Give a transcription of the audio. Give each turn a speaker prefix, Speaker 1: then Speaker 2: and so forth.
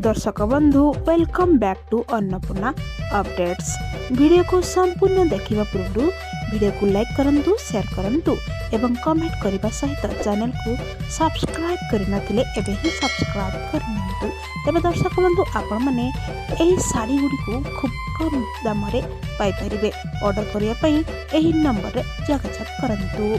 Speaker 1: दर्शक बंधु welcome back to Annapurna updates. Video को संपूर्ण देखिबा पूर्व वीडियो को लाइक करंतु, शेयर करंतु एवं कमेंट करने सहित चैनल को सब्सक्राइब करनथिले एबे ही सब्सक्राइब करनतु। तेबे दर्शक बंधु आपण माने एही साड़ी गुडी को खूब कम दाम रे पाई परिबे। ऑर्डर करिया पई एही नंबर रे जोगाजोग करंतु।